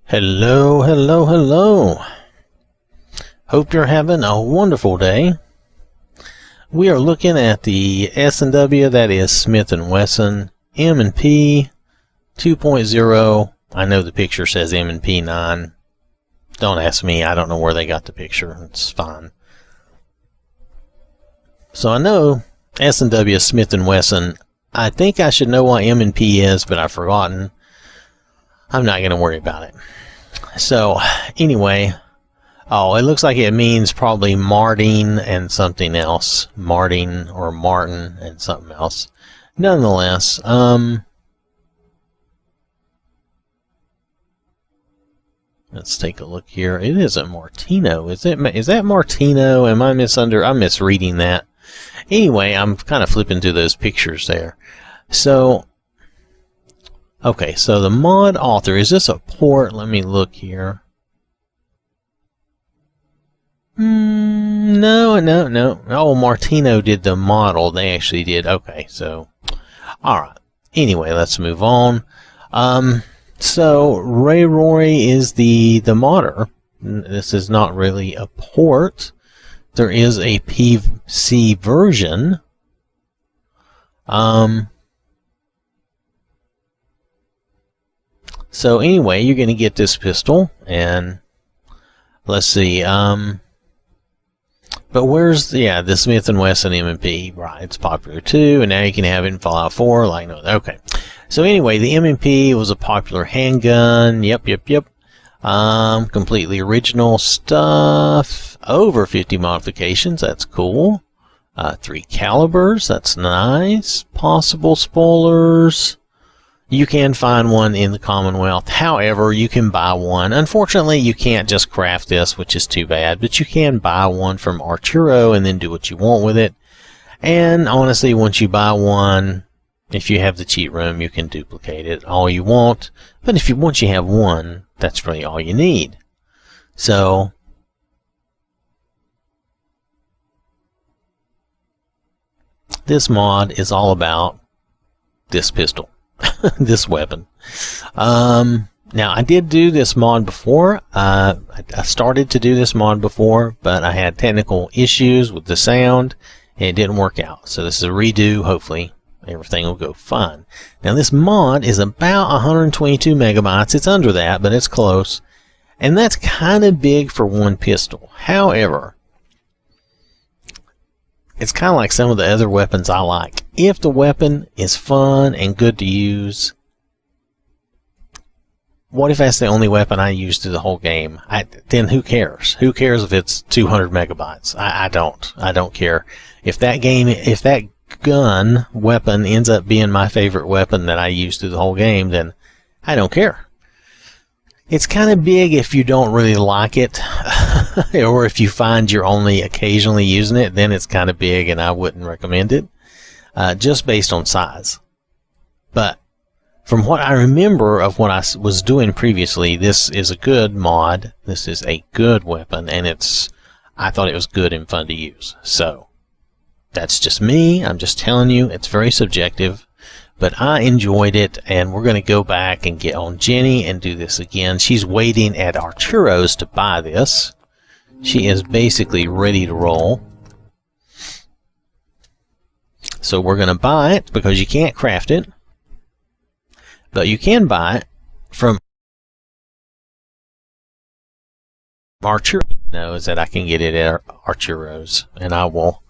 Hello, hello, hello. Hope you're having a wonderful day. We are looking at the S&W, that is Smith & Wesson M&P 2.0. I know the picture says M&P 9. Don't ask me. I don't know where they got the picture. It's fine. So I know S&W Smith & Wesson. I think I should know what M&P is, but I've forgotten. I'm not going to worry about it. So, anyway, it looks like it means probably Martin and something else. Martin or Martin and something else. Nonetheless, let's take a look here. It isn't Martino, is it? Is that Martino? Am I I'm misreading that. Anyway, I'm kind of flipping through those pictures there. So, okay, so the mod author, is this a port? Let me look here. No. Oh, Martino did the model. They actually did. Okay, so, alright. Anyway, let's move on. So, Ray Roy is the modder. This is not really a port. There is a PC version. So anyway, you're going to get this pistol, and let's see, but where's the Smith & Wesson M&P, right, it's popular too, and now you can have it in Fallout 4, like, no, okay. So anyway, the M&P was a popular handgun, yep, completely original stuff, over 50 modifications, that's cool, 3 calibers, that's nice, possible spoilers. You can find one in the Commonwealth. However, you can buy one. Unfortunately, you can't just craft this, which is too bad, but you can buy one from Arturo and then do what you want with it. And honestly, once you buy one, if you have the cheat room, you can duplicate it all you want. But once you have one, that's really all you need. So, this mod is all about this pistol. This weapon. Now, I did do this mod before. I started to do this mod before, but I had technical issues with the sound, and it didn't work out. So this is a redo. Hopefully, everything will go fine. Now, this mod is about 122 megabytes. It's under that, but it's close. And that's kind of big for one pistol. However, it's kind of like some of the other weapons I like. If the weapon is fun and good to use, what if that's the only weapon I use through the whole game? Then who cares? Who cares if it's 200 megabytes? I don't care. If that gun weapon ends up being my favorite weapon that I use through the whole game, then I don't care. It's kind of big if you don't really like it, or if you find you're only occasionally using it, then it's kind of big and I wouldn't recommend it, just based on size. But from what I remember of what I was doing previously, this is a good mod, this is a good weapon, and I thought it was good and fun to use. So, that's just me, I'm just telling you, it's very subjective. But I enjoyed it, and we're going to go back and get on Jenny and do this again. She's waiting at Arturo's to buy this. She is basically ready to roll. So we're going to buy it, because you can't craft it. But you can buy it from Arturo. Knows that I can get it at Arturo's, and I will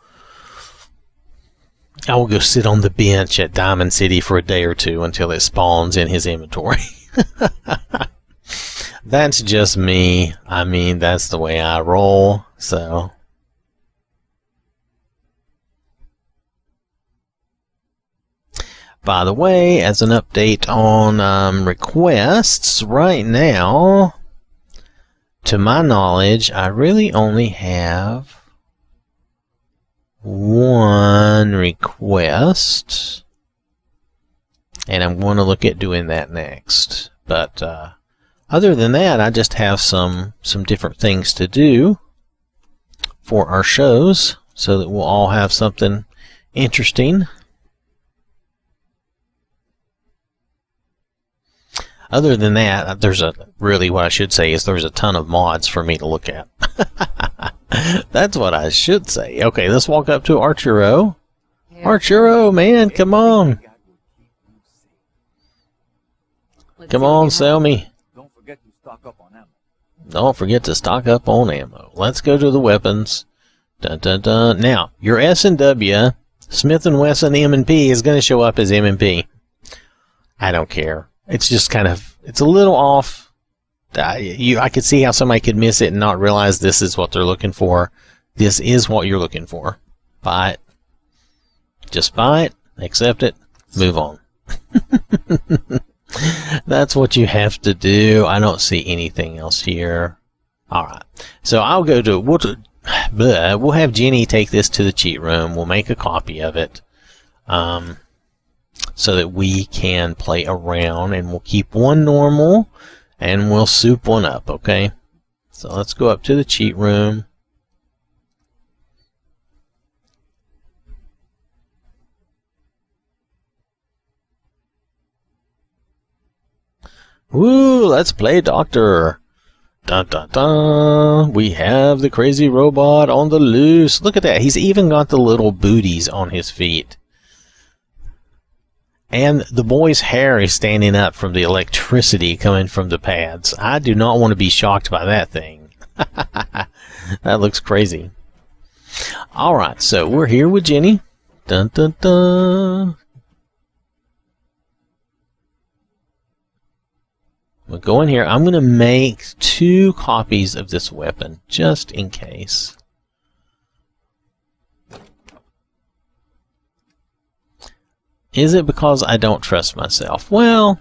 go sit on the bench at Diamond City for a day or two until it spawns in his inventory. That's just me. I mean, that's the way I roll. So, by the way, as an update on requests, right now, to my knowledge, I really only have one request, and I'm going to look at doing that next. But other than that, I just have some different things to do for our shows, so that we'll all have something interesting. Other than that, really what I should say is there's a ton of mods for me to look at. That's what I should say. Okay, let's walk up to Arturo. Arturo, man, come on. Come on, sell me. Don't forget to stock up on ammo. Don't forget to stock up on ammo. Let's go to the weapons. Dun, dun, dun. Now, your S&W, Smith & Wesson M&P, is going to show up as M&P. I don't care. It's just kind of, it's a little off. I could see how somebody could miss it and not realize this is what they're looking for. This is what you're looking for. Buy it. Just buy it, accept it, move on. That's what you have to do. I don't see anything else here. Alright, so I'll go to, we'll have Jenny take this to the cheat room. We'll make a copy of it. So that we can play around, and we'll keep one normal and we'll soup one up, okay? So let's go up to the cheat room. Woo, let's play Doctor. Dun dun dun. We have the crazy robot on the loose. Look at that. He's even got the little booties on his feet. And the boy's hair is standing up from the electricity coming from the pads. I do not want to be shocked by that thing. That looks crazy. Alright, so we're here with Jenny. Dun dun dun. We'll go in here. I'm going to make 2 copies of this weapon, just in case. Is it because I don't trust myself? Well,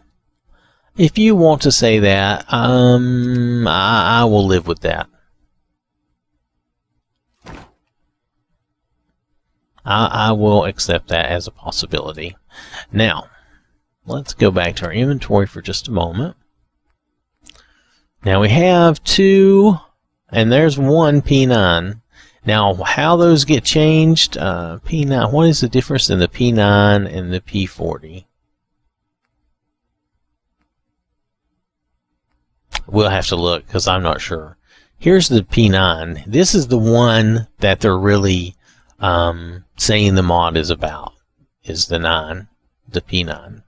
if you want to say that, I will live with that. I will accept that as a possibility. Now, let's go back to our inventory for just a moment. Now we have 2, and there's 1 P9. Now, how those get changed, P9, what is the difference in the P9 and the P40? We'll have to look, because I'm not sure. Here's the P9. This is the one that they're really saying the mod is about, is the 9, the P9.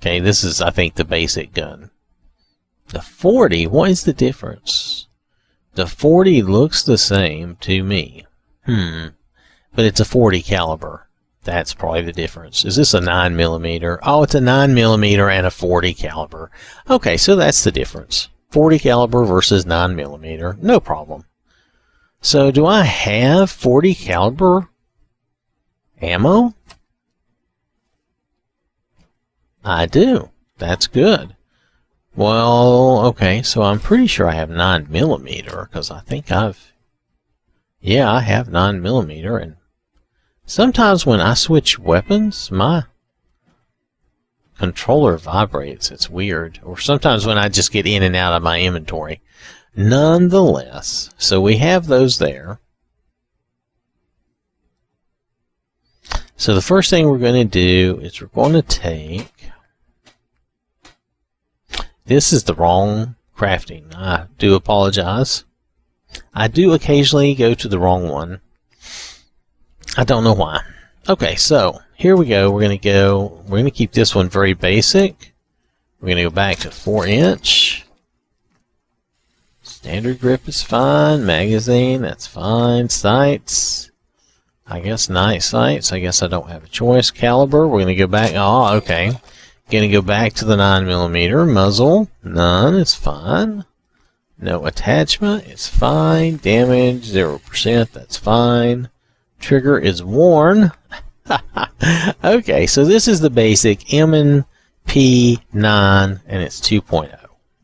Okay, this is, I think, the basic gun. The 40, what is the difference? The 40 looks the same to me. But it's a 40 caliber. That's probably the difference. Is this a 9mm? Oh, it's a 9mm and a 40 caliber. Okay, so that's the difference. 40 caliber versus 9mm. No problem. So do I have 40 caliber ammo? I do. That's good. Well, okay, so I'm pretty sure I have 9mm, because I think I have 9mm, and sometimes when I switch weapons, my controller vibrates. It's weird. Or sometimes when I just get in and out of my inventory. Nonetheless, so we have those there. So the first thing we're going to do is we're going to take... This is the wrong crafting. I do apologize. I do occasionally go to the wrong one. I don't know why. Okay, so here we go. We're going to keep this one very basic. We're going to go back to 4-inch. Standard grip is fine. Magazine, that's fine. Sights. I guess night sights. I guess I don't have a choice. Caliber, we're going to go back. Oh, okay. Going to go back to the 9mm. Muzzle, none, it's fine. No attachment, it's fine. Damage, 0%, that's fine. Trigger is worn. Okay, so this is the basic M&P 9, and it's 2.0.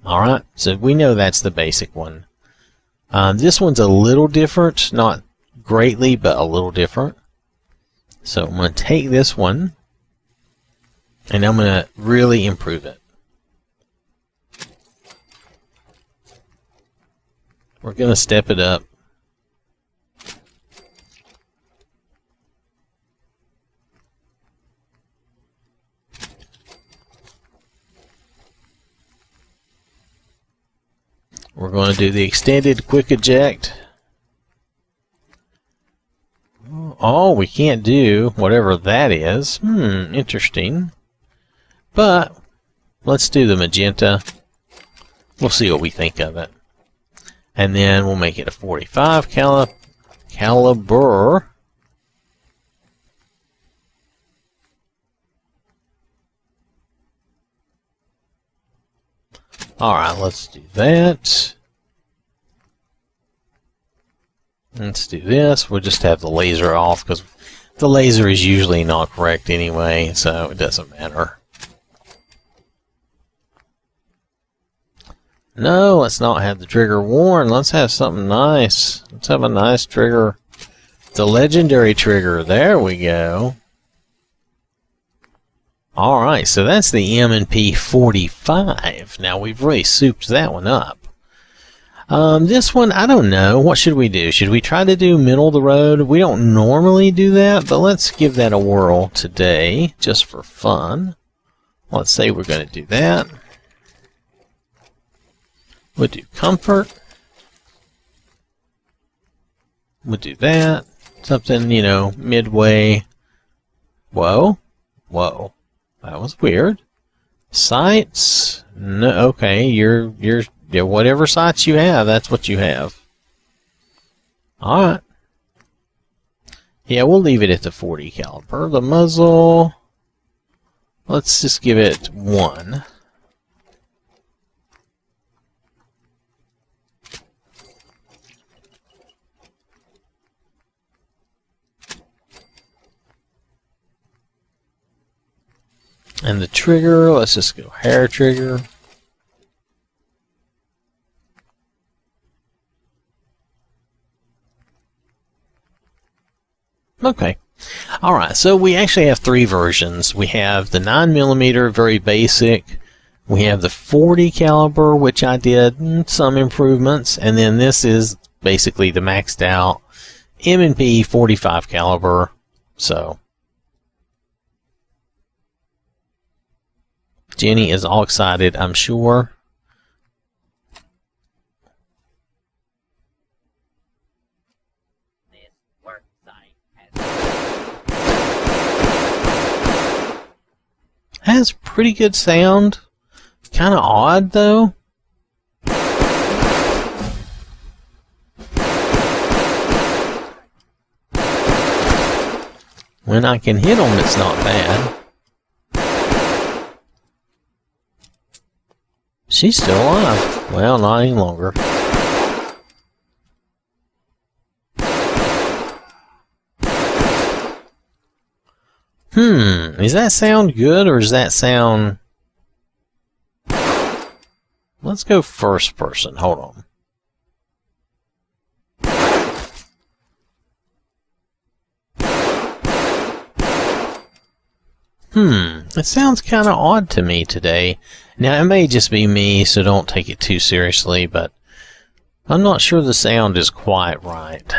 Alright, so we know that's the basic one. This one's a little different, not greatly, but a little different. So I'm going to take this one, and I'm going to really improve it. We're going to step it up. we're going to do the extended quick eject. Oh, we can't do whatever that is. Interesting. But let's do the magenta. We'll see what we think of it. And then we'll make it a 45 caliber. Alright, let's do that. Let's do this. We'll just have the laser off because the laser is usually not correct anyway, so it doesn't matter. No, let's not have the trigger worn. Let's have something nice. Let's have a nice trigger. The legendary trigger. There we go. Alright, so that's the M&P 45. Now, we've really souped that one up. This one, I don't know. What should we do? Should we try to do middle of the road? We don't normally do that, but let's give that a whirl today, just for fun. Let's say we're going to do that. We'll do comfort. We'll do that. Something, you know, midway. Whoa. Whoa. That was weird. Sights. No, okay, you're whatever sights you have, that's what you have. Alright. Yeah, we'll leave it at the 40 caliber. The muzzle, let's just give it 1. And the trigger, let's just go hair trigger. Okay. Alright, so we actually have 3 versions. We have the 9mm, very basic. We have the 40 caliber, which I did some improvements. And then this is basically the maxed out M&P 45 caliber. So Jenny is all excited, I'm sure. Has pretty good sound. Kind of odd, though. When I can hit them, it's not bad. She's still alive. Well, not any longer. Does that sound good or does that sound... Let's go first person. Hold on. It sounds kind of odd to me today. Now, it may just be me, so don't take it too seriously, but I'm not sure the sound is quite right.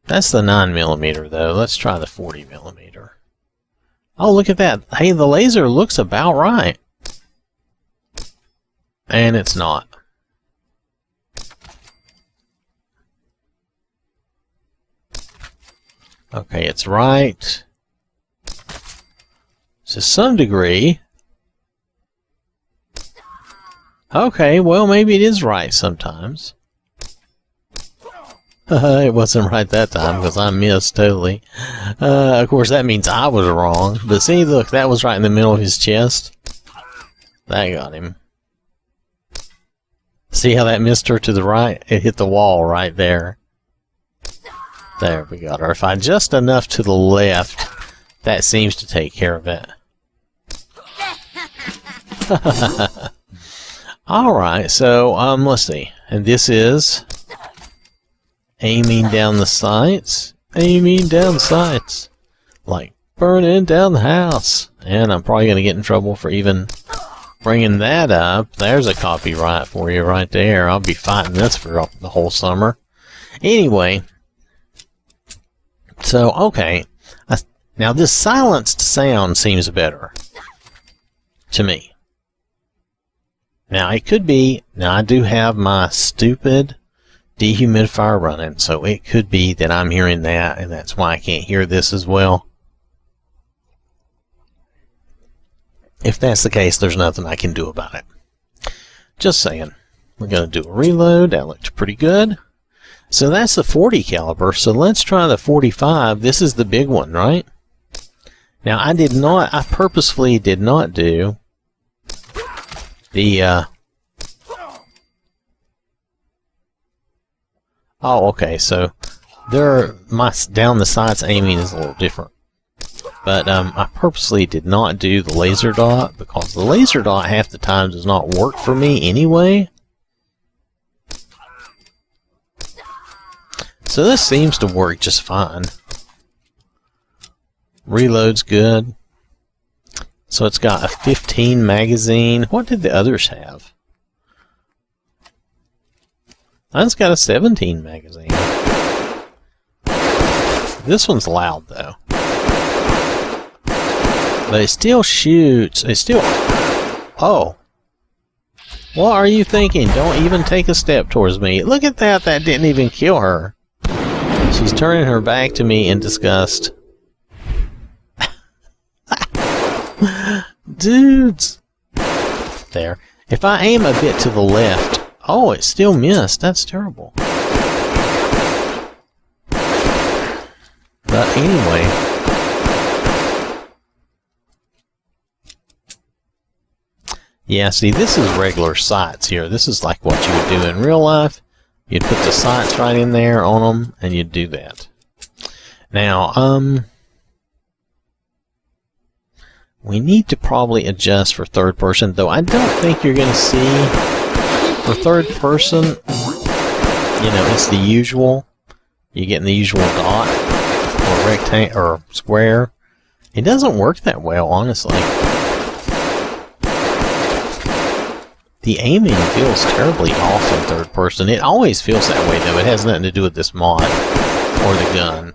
That's the 9mm, though. Let's try the 40mm. Oh, look at that. Hey, the laser looks about right. And it's not. Okay, it's right. To some degree. Okay, well, maybe it is right sometimes. It wasn't right that time because I missed totally. Of course, that means I was wrong. But see, look, that was right in the middle of his chest. That got him. See how that missed her to the right? It hit the wall right there. There, we got her. If I adjust enough to the left, that seems to take care of it. Alright, so, let's see. And this is... aiming down the sights. Aiming down the sights. Like burning down the house. And I'm probably going to get in trouble for even bringing that up. There's a copyright for you right there. I'll be fighting this for the whole summer. Anyway. So, okay. Now this silenced sound seems better. To me. Now, it could be, now I do have my stupid dehumidifier running, so it could be that I'm hearing that, and that's why I can't hear this as well. If that's the case, there's nothing I can do about it. Just saying. We're going to do a reload. That looked pretty good. So that's the 40 caliber. So let's try the 45. This is the big one, right? Now, I purposefully did not do the, oh, okay, so my down the sights aiming is a little different. But I purposely did not do the laser dot because the laser dot half the time does not work for me anyway. So this seems to work just fine. Reload's good. So it's got a 15 magazine. What did the others have? Mine's got a 17 magazine. This one's loud though. But it still shoots. It still... Oh. What are you thinking? Don't even take a step towards me. Look at that. That didn't even kill her. She's turning her back to me in disgust. Dudes. There. If I aim a bit to the left... Oh, it still missed. That's terrible. But anyway... Yeah, see, this is regular sights here. This is like what you would do in real life. You'd put the sights right in there on them, and you'd do that. Now, we need to probably adjust for third person, though I don't think you're going to see, for third person, you know, it's the usual. You're getting the usual dot, or rectangle, or square. It doesn't work that well, honestly. The aiming feels terribly off in third person. It always feels that way, though. It has nothing to do with this mod or the gun.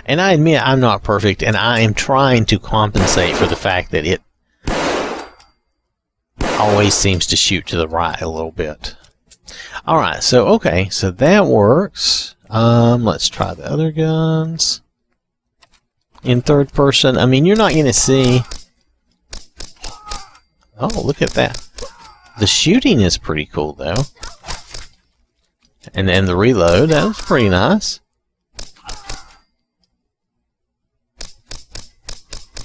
And I admit I'm not perfect, and I am trying to compensate for the fact that it always seems to shoot to the right a little bit. Alright, so okay, so that works. Let's try the other guns. In third person, I mean, you're not going to see... Oh, look at that. The shooting is pretty cool, though. And then the reload, that was pretty nice.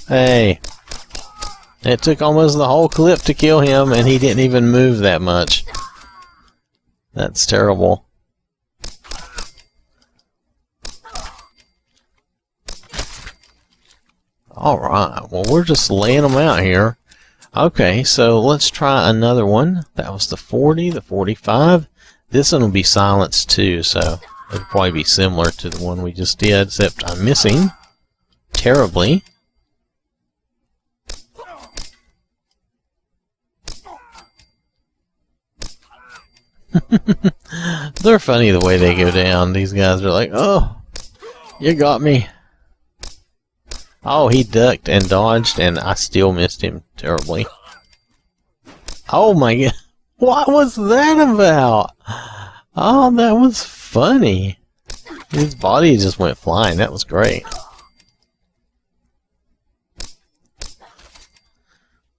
Hey. It took almost the whole clip to kill him, and he didn't even move that much. That's terrible. Alright, well, we're just laying them out here. Okay, so let's try another one. That was the 40, the 45. This one will be silenced too, so it'll probably be similar to the one we just did, except I'm missing terribly. They're funny the way they go down. These guys are like, oh, you got me. Oh, he ducked and dodged, and I still missed him terribly. Oh my god. What was that about? Oh, that was funny. His body just went flying. That was great.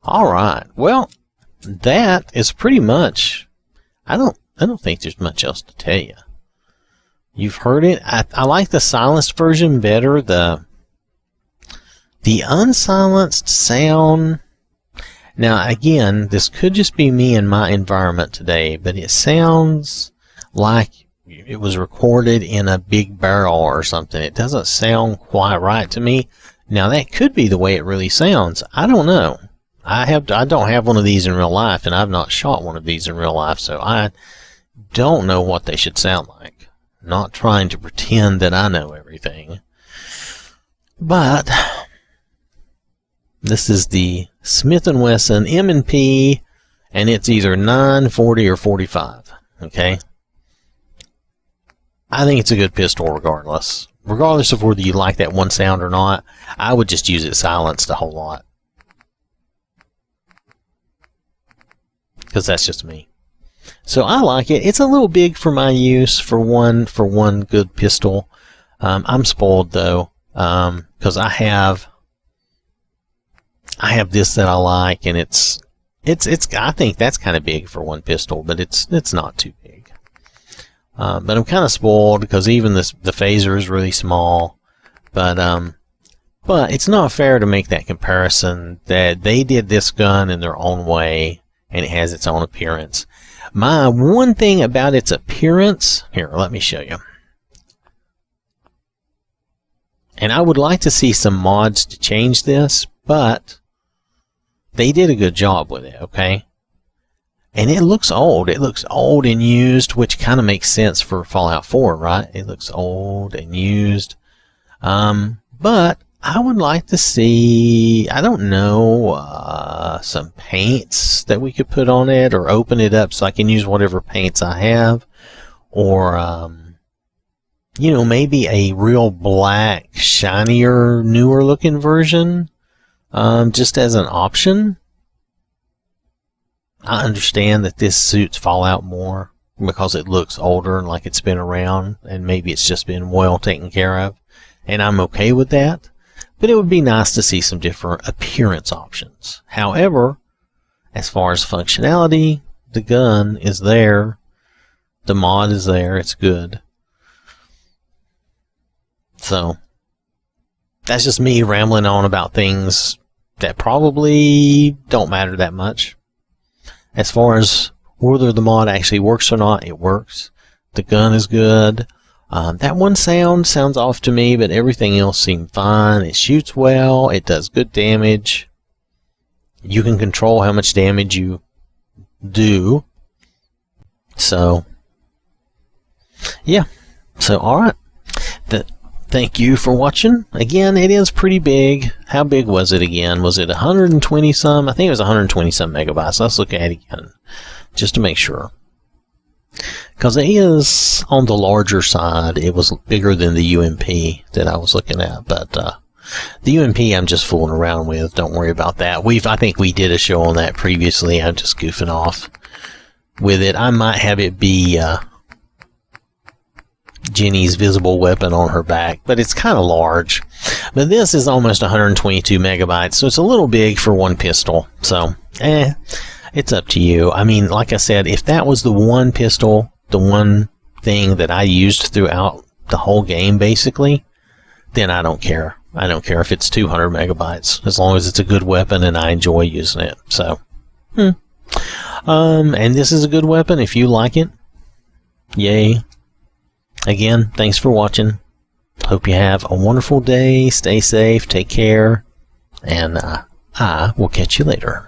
Alright. Well, that is pretty much... I don't think there's much else to tell you. You've heard it. I like the silenced version better. The unsilenced sound... Now, again, this could just be me and my environment today, but it sounds like it was recorded in a big barrel or something. It doesn't sound quite right to me. Now, that could be the way it really sounds. I don't know. I don't have one of these in real life, and I've not shot one of these in real life, so I don't know what they should sound like. I'm not trying to pretend that I know everything. But... this is the Smith & Wesson M&P, and it's either 9, 40, or 45. Okay? I think it's a good pistol regardless. Regardless of whether you like that one sound or not, I would just use it silenced a whole lot. because that's just me. So I like it. It's a little big for my use for one good pistol. I'm spoiled though, because I have this that I like, and it's I think that's kind of big for one pistol, but it's not too big. But I'm kind of spoiled because even the phaser is really small. But it's not fair to make that comparison that they did this gun in their own way and it has its own appearance. My one thing about its appearance, here, let me show you. And I would like to see some mods to change this, but they did a good job with it, okay? And it looks old. It looks old and used, which kind of makes sense for Fallout 4, right? It looks old and used. But I would like to see, I don't know, some paints that we could put on it, or open it up so I can use whatever paints I have, or, you know, maybe a real black, shinier, newer looking version, just as an option. I understand that this suits Fallout more because it looks older and like it's been around, and maybe it's just been well taken care of, and I'm okay with that. But it would be nice to see some different appearance options. However, as far as functionality, the gun is there. The mod is there. It's good. So, that's just me rambling on about things that probably don't matter that much. As far as whether the mod actually works or not, it works. The gun is good. That one sounds off to me, but everything else seemed fine. It shoots well. It does good damage. You can control how much damage you do. So, yeah. So, alright. Thank you for watching. Again, it is pretty big. How big was it again? Was it 120 some? I think it was 120 some megabytes. Let's look at it again, just to make sure. Because it is on the larger side. It was bigger than the UMP that I was looking at. But the UMP I'm just fooling around with. Don't worry about that. I think we did a show on that previously. I'm just goofing off with it. I might have it be Jenny's visible weapon on her back. But it's kind of large. But this is almost 122 megabytes. So it's a little big for one pistol. So, it's up to you. I mean, like I said, if that was the one pistol, the one thing that I used throughout the whole game, basically, then I don't care. I don't care if it's 200 megabytes, as long as it's a good weapon and I enjoy using it. So, and this is a good weapon if you like it. Yay. Again, thanks for watching. Hope you have a wonderful day. Stay safe. Take care. And I will catch you later.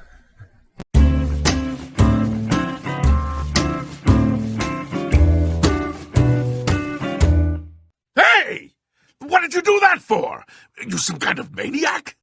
Hey! What did you do that for? You some kind of maniac?